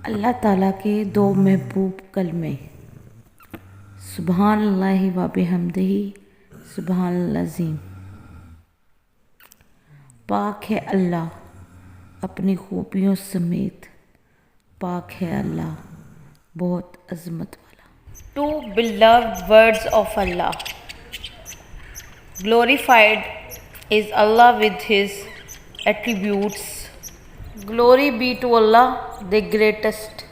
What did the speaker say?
अल्लाह ताला के दो महबूब कलमे, सुबहानल्लाहि व बिहम्दिही सुबहानल अज़ीम। पाक है अल्लाह अपनी खूबियों समेत, पाक है अल्लाह बहुत अज़मत वाला। Two beloved words of Allah. Glorified is Allah with His attributes. Glory be to Allah, the greatest.